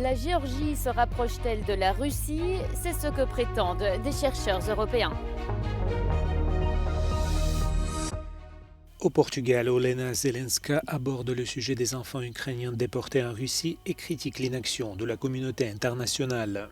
La Géorgie se rapproche-t-elle de la Russie? C'est ce que prétendent des chercheurs européens. Au Portugal, Olena Zelenska aborde le sujet des enfants ukrainiens déportés en Russie et critique l'inaction de la communauté internationale.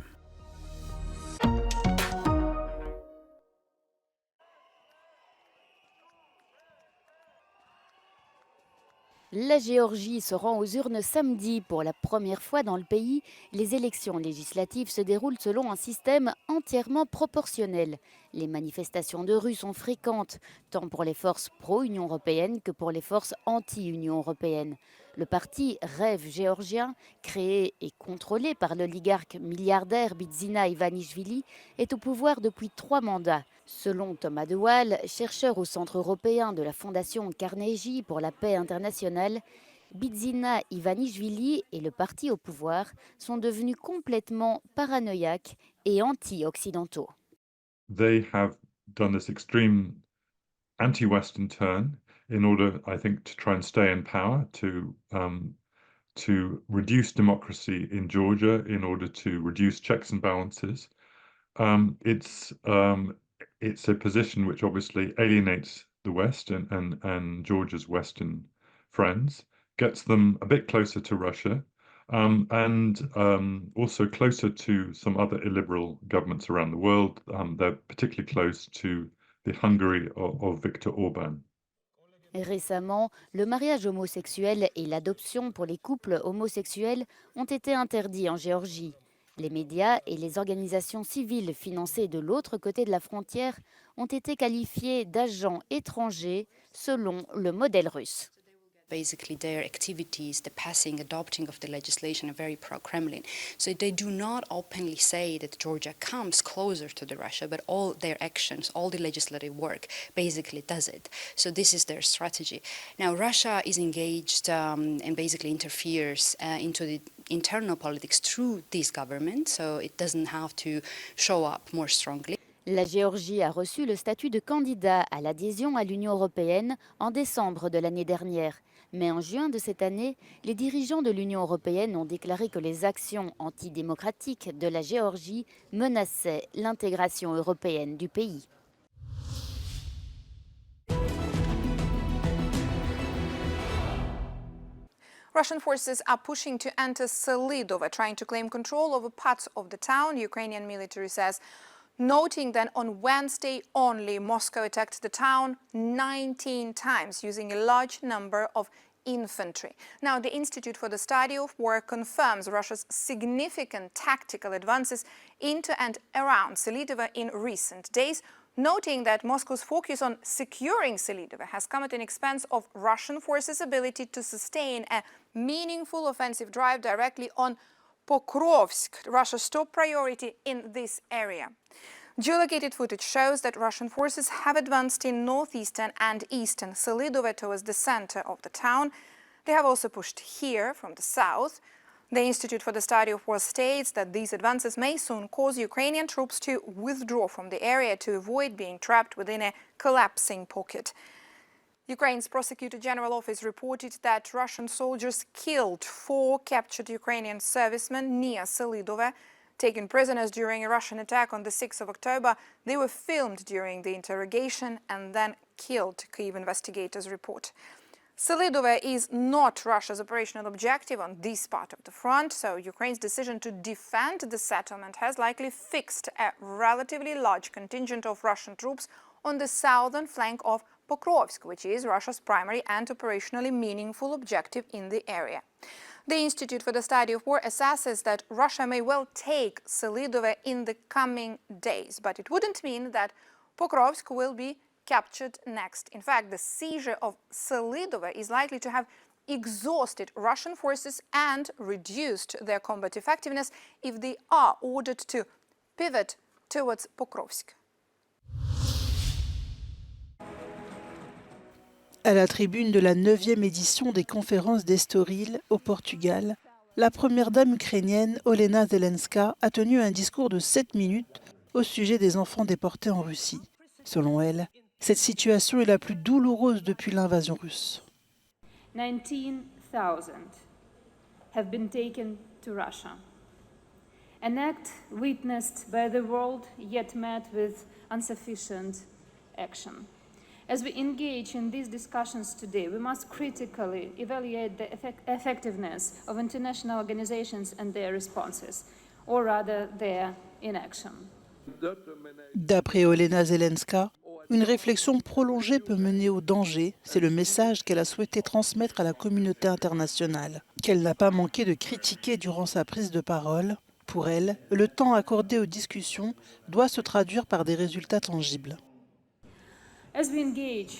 La Géorgie se rend aux urnes samedi. Pour la première fois dans le pays, les élections législatives se déroulent selon un système entièrement proportionnel. Les manifestations de rue sont fréquentes, tant pour les forces pro-Union européenne que pour les forces anti-Union européenne. Le parti Rêve géorgien, créé et contrôlé par l'oligarque milliardaire Bidzina Ivanishvili, est au pouvoir depuis 3 mandats. Selon Thomas de Waal, chercheur au Centre européen de la Fondation Carnegie pour la paix internationale, Bidzina Ivanishvili et le parti au pouvoir sont devenus complètement paranoïaques et anti-occidentaux. They have done this extreme anti-Western turn in order, I think, to try and stay in power, to reduce democracy in Georgia, in order to reduce checks and balances. It's a position which obviously alienates the West and Georgia's Western friends, gets them a bit closer to Russia, and also closer to some other illiberal governments around the world. They're particularly close to the Hungary of Viktor Orban. Récemment, le mariage homosexuel et l'adoption pour les couples homosexuels ont été interdits en Géorgie. Les médias et les organisations civiles financées de l'autre côté de la frontière ont été qualifiés d'agents étrangers selon le modèle russe. Basically, their activities, the passing, adopting of the legislation are very pro-Kremlin. So they do not openly say that Georgia comes closer to the Russia, but all their actions, all the legislative work, basically does it. So this is their strategy. Now, Russia is engaged and basically interferes into the internal politics through this government, so it doesn't have to show up more strongly. La Géorgie a reçu le statut de candidat à l'adhésion à l'Union européenne en décembre de l'année dernière. Mais en juin de cette année, les dirigeants de l'Union européenne ont déclaré que les actions antidémocratiques de la Géorgie menaçaient l'intégration européenne du pays. Russian forces are pushing to enter Selidova, trying to claim control over parts of the town, Ukrainian military says, noting that on Wednesday only, Moscow attacked the town 19 times using a large number of infantry. Now, the Institute for the Study of War confirms Russia's significant tactical advances into and around Selidova in recent days, noting that Moscow's focus on securing Selidova has come at an expense of Russian forces' ability to sustain a meaningful offensive drive directly on Pokrovsk, Russia's top priority in this area. Geolocated footage shows that Russian forces have advanced in northeastern and eastern Selidova towards the center of the town. They have also pushed here from the south. The Institute for the Study of War states that these advances may soon cause Ukrainian troops to withdraw from the area to avoid being trapped within a collapsing pocket. Ukraine's Prosecutor General Office reported that Russian soldiers killed 4 captured Ukrainian servicemen near Selidova. Taken prisoners during a Russian attack on the 6th of October, they were filmed during the interrogation and then killed, Kyiv investigators report. Selidova is not Russia's operational objective on this part of the front, so Ukraine's decision to defend the settlement has likely fixed a relatively large contingent of Russian troops on the southern flank of Pokrovsk, which is Russia's primary and operationally meaningful objective in the area. The Institute for the Study of War assesses that Russia may well take Selidova in the coming days, but it wouldn't mean that Pokrovsk will be captured next. In fact, the seizure of Selidova is likely to have exhausted Russian forces and reduced their combat effectiveness if they are ordered to pivot towards Pokrovsk. À la tribune de la 9e édition des conférences d'Estoril au Portugal, la première dame ukrainienne Olena Zelenska a tenu un discours de 7 minutes au sujet des enfants déportés en Russie. Selon elle, cette situation est la plus douloureuse depuis l'invasion russe. 19,000 have been taken to Russia. an act witnessed by the world yet met with insufficient action. As we engage in these discussions today, we must critically evaluate the effectiveness of international organizations and their responses, or rather their inaction. D'après Olena Zelenska, une réflexion prolongée peut mener au danger, c'est le message qu'elle a souhaité transmettre à la communauté internationale, qu'elle n'a pas manqué de critiquer durant sa prise de parole. Pour elle, le temps accordé aux discussions doit se traduire par des résultats tangibles. As we engage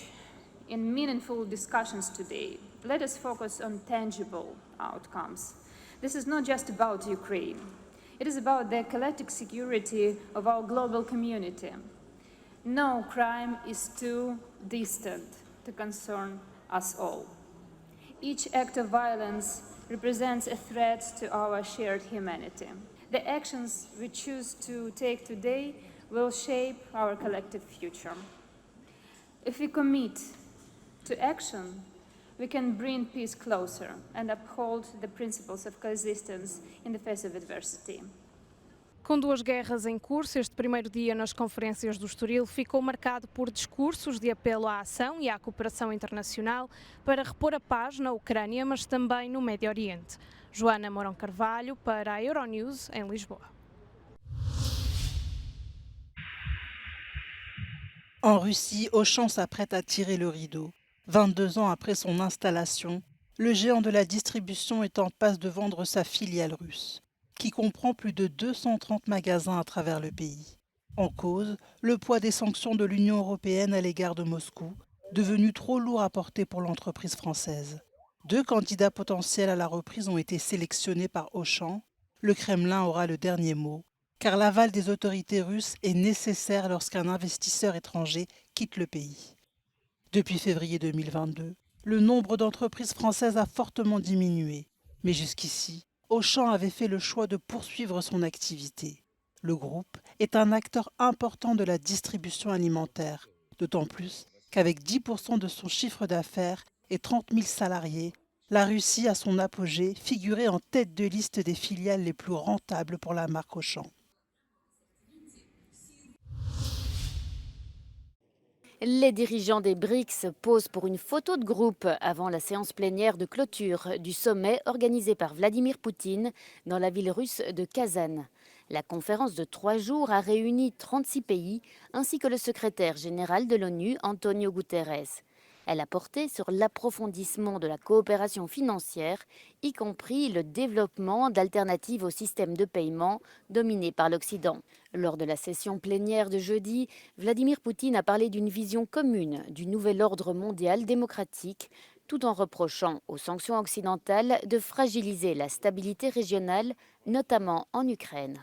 in meaningful discussions today, let us focus on tangible outcomes. This is not just about Ukraine. It is about the collective security of our global community. No crime is too distant to concern us all. Each act of violence represents a threat to our shared humanity. The actions we choose to take today will shape our collective future. If we commit to action, we can bring peace closer and uphold the principles of coexistence in the face of adversity. Com duas guerras em curso, este primeiro dia nas conferências do Estoril ficou marcado por discursos de apelo à ação e à cooperação internacional para repor a paz na Ucrânia, mas também no Médio Oriente. Joana Mourão Carvalho para a Euronews, em Lisboa. En Russie, Auchan s'apprête à tirer le rideau. 22 ans après son installation, le géant de la distribution est en passe de vendre sa filiale russe, qui comprend plus de 230 magasins à travers le pays. En cause, le poids des sanctions de l'Union européenne à l'égard de Moscou, devenu trop lourd à porter pour l'entreprise française. 2 candidats potentiels à la reprise ont été sélectionnés par Auchan. Le Kremlin aura le dernier mot, car l'aval des autorités russes est nécessaire lorsqu'un investisseur étranger quitte le pays. Depuis février 2022, le nombre d'entreprises françaises a fortement diminué, mais jusqu'ici, Auchan avait fait le choix de poursuivre son activité. Le groupe est un acteur important de la distribution alimentaire, d'autant plus qu'avec 10% de son chiffre d'affaires et 30 000 salariés, la Russie, à son apogée, figurait en tête de liste des filiales les plus rentables pour la marque Auchan. Les dirigeants des BRICS posent pour une photo de groupe avant la séance plénière de clôture du sommet organisé par Vladimir Poutine dans la ville russe de Kazan. La conférence de 3 jours a réuni 36 pays ainsi que le secrétaire général de l'ONU, Antonio Guterres. Elle a porté sur l'approfondissement de la coopération financière, y compris le développement d'alternatives au système de paiement dominé par l'Occident. Lors de la session plénière de jeudi, Vladimir Poutine a parlé d'une vision commune du nouvel ordre mondial démocratique, tout en reprochant aux sanctions occidentales de fragiliser la stabilité régionale, notamment en Ukraine.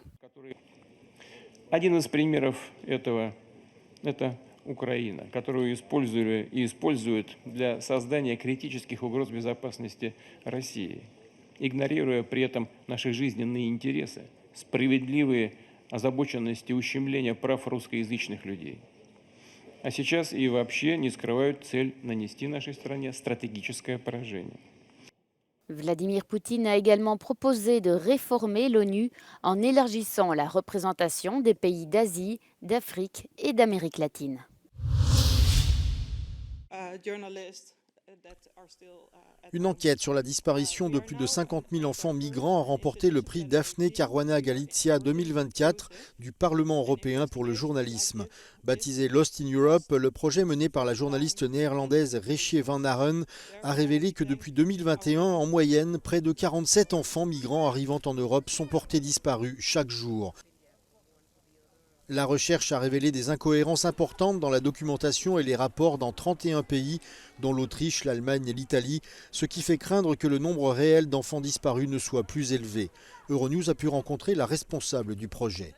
Один из примеров этого – это Украина, которую используют для создания критических угроз безопасности России, игнорируя при этом наши жизненные интересы, справедливые озабоченности ущемления прав русскоязычных людей. А сейчас и вообще не скрывают цель нанести нашей стране стратегическое поражение. Vladimir Poutine a également proposé de réformer l'ONU en élargissant la représentation des pays d'Asie, d'Afrique et d'Amérique latine. Une enquête sur la disparition de plus de 50 000 enfants migrants a remporté le prix Daphne Caruana Galizia 2024 du Parlement européen pour le journalisme. Baptisé Lost in Europe, le projet mené par la journaliste néerlandaise Rechtje van Aren a révélé que depuis 2021, en moyenne, près de 47 enfants migrants arrivant en Europe sont portés disparus chaque jour. La recherche a révélé des incohérences importantes dans la documentation et les rapports dans 31 pays, dont l'Autriche, l'Allemagne et l'Italie, ce qui fait craindre que le nombre réel d'enfants disparus ne soit plus élevé. Euronews a pu rencontrer la responsable du projet.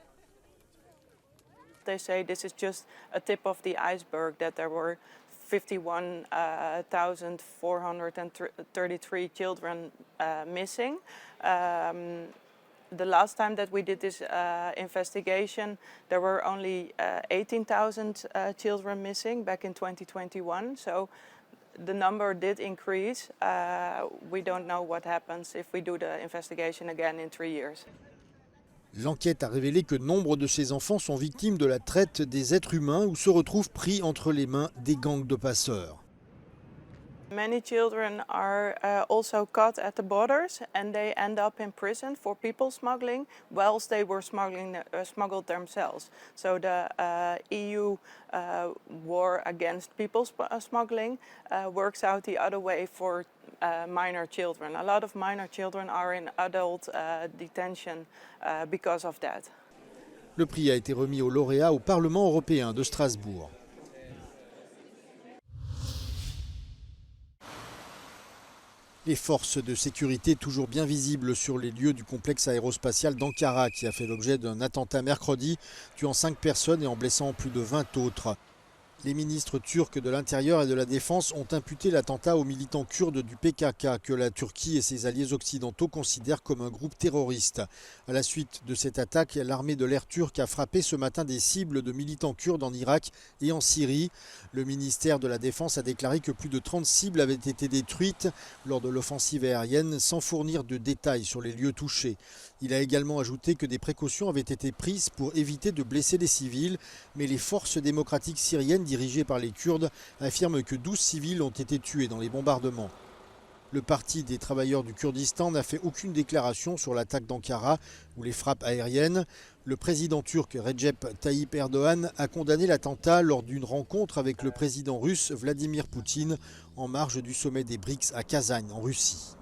They say this is just a tip of the iceberg, that there were 51,433 children missing. The last time that we did this investigation, there were only 18,000 children missing back in 2021. So the number did increase. We don't know what happens if we do the investigation again in 3 years. L'enquête a révélé que nombre de ces enfants sont victimes de la traite des êtres humains ou se retrouvent pris entre les mains des gangs de passeurs. Many children are also caught at the borders and they end up in prison for people smuggling whilst they were smuggled themselves. So the EU war against people smuggling works out the other way for minor children. A lot of minor children are in adult detention because of that. Le prix a été remis aux lauréats au Parlement européen de Strasbourg. Les forces de sécurité toujours bien visibles sur les lieux du complexe aérospatial d'Ankara qui a fait l'objet d'un attentat mercredi, tuant 5 personnes et en blessant plus de 20 autres. Les ministres turcs de l'Intérieur et de la Défense ont imputé l'attentat aux militants kurdes du PKK que la Turquie et ses alliés occidentaux considèrent comme un groupe terroriste. À la suite de cette attaque, l'armée de l'air turque a frappé ce matin des cibles de militants kurdes en Irak et en Syrie. Le ministère de la Défense a déclaré que plus de 30 cibles avaient été détruites lors de l'offensive aérienne sans fournir de détails sur les lieux touchés. Il a également ajouté que des précautions avaient été prises pour éviter de blesser des civils, mais les forces démocratiques syriennes dirigées par les Kurdes affirment que 12 civils ont été tués dans les bombardements. Le Parti des travailleurs du Kurdistan n'a fait aucune déclaration sur l'attaque d'Ankara ou les frappes aériennes. Le président turc Recep Tayyip Erdogan a condamné l'attentat lors d'une rencontre avec le président russe Vladimir Poutine en marge du sommet des BRICS à Kazagne en Russie.